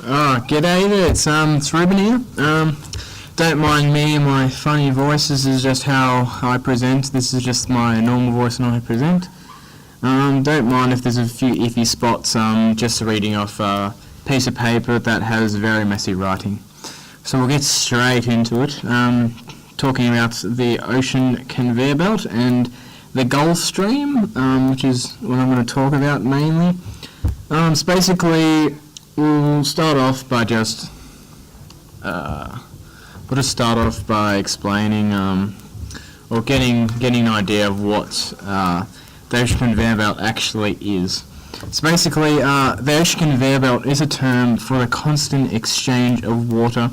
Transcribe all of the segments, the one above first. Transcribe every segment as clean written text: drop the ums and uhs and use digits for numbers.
G'day there, it's Ruben here. Don't mind me and my funny voice, this is just how I present, this is just my normal voice when I present. Don't mind if there's a few iffy spots, just reading off a piece of paper that has very messy writing. So we'll get straight into it, talking about the ocean conveyor belt and the Gulf Stream, which is what I'm going to talk about mainly. So basically, we'll start off by explaining or getting an idea of what the ocean conveyor belt actually is. So basically, the ocean conveyor belt is a term for the constant exchange of water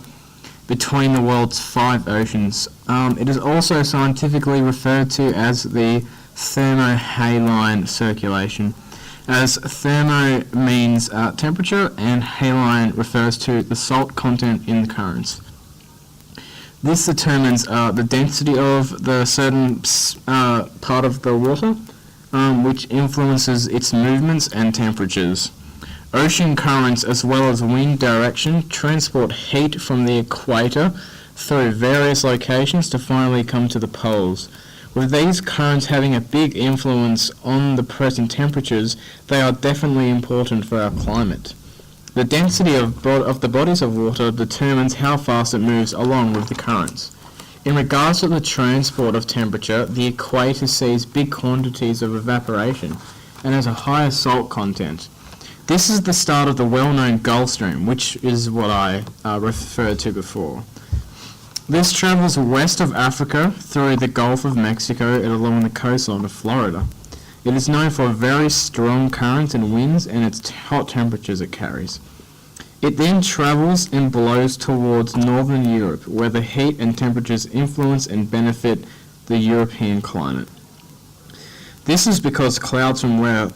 between the world's 5 oceans. It is also scientifically referred to as the thermohaline circulation, as thermo means temperature and haline refers to the salt content in the currents. This determines the density of the certain part of the water, which influences its movements and temperatures. Ocean currents as well as wind direction transport heat from the equator through various locations to finally come to the poles. With these currents having a big influence on the present temperatures, they are definitely important for our climate. The density of the bodies of water determines how fast it moves along with the currents. In regards to the transport of temperature, the equator sees big quantities of evaporation and has a higher salt content. This is the start of the well-known Gulf Stream, which is what I referred to before. This travels west of Africa through the Gulf of Mexico and along the coastline of Florida. It is known for very strong currents and winds and its hot temperatures it carries. It then travels and blows towards northern Europe, where the heat and temperatures influence and benefit the European climate. This is because clouds from where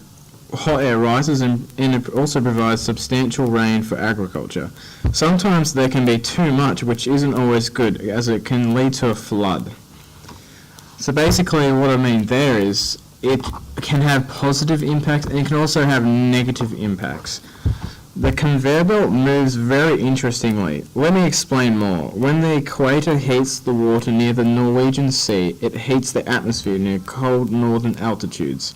hot air rises and it also provides substantial rain for agriculture. Sometimes there can be too much, which isn't always good, as it can lead to a flood. So basically what I mean there is it can have positive impacts and it can also have negative impacts. The conveyor belt moves very interestingly. Let me explain more. When the equator heats the water near the Norwegian Sea, it heats the atmosphere near cold northern altitudes.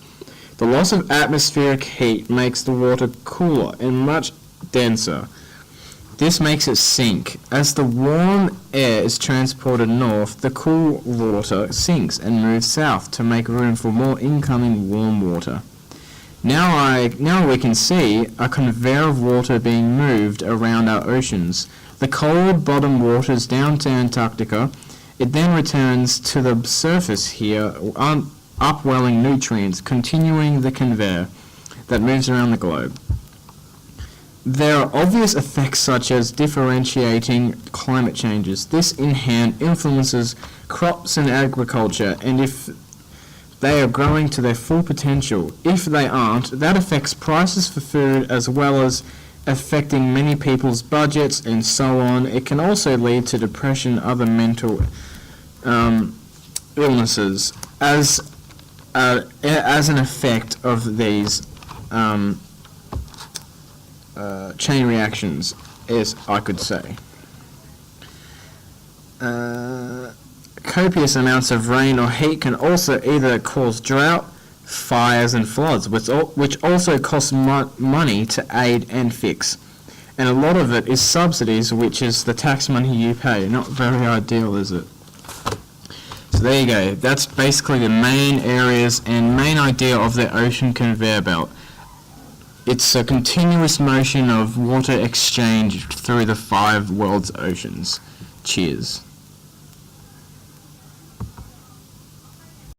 The loss of atmospheric heat makes the water cooler and much denser. This makes it sink. As the warm air is transported north, the cool water sinks and moves south to make room for more incoming warm water. Now we can see a conveyor of water being moved around our oceans. The cold bottom waters down to Antarctica. It then returns to the surface here, upwelling nutrients, continuing the conveyor that moves around the globe. There are obvious effects such as differentiating climate changes. This in hand influences crops and agriculture, and if they are growing to their full potential. If they aren't, that affects prices for food as well as affecting many people's budgets and so on. It can also lead to depression and other mental illnesses as an effect of these chain reactions, as I could say. Copious amounts of rain or heat can also either cause drought, fires and floods, which also cost money to aid and fix. And a lot of it is subsidies, which is the tax money you pay. Not very ideal, is it? So there you go. That's basically the main areas and main idea of the ocean conveyor belt. It's a continuous motion of water exchange through the 5 world's oceans. Cheers.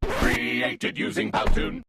Created using Powtoon.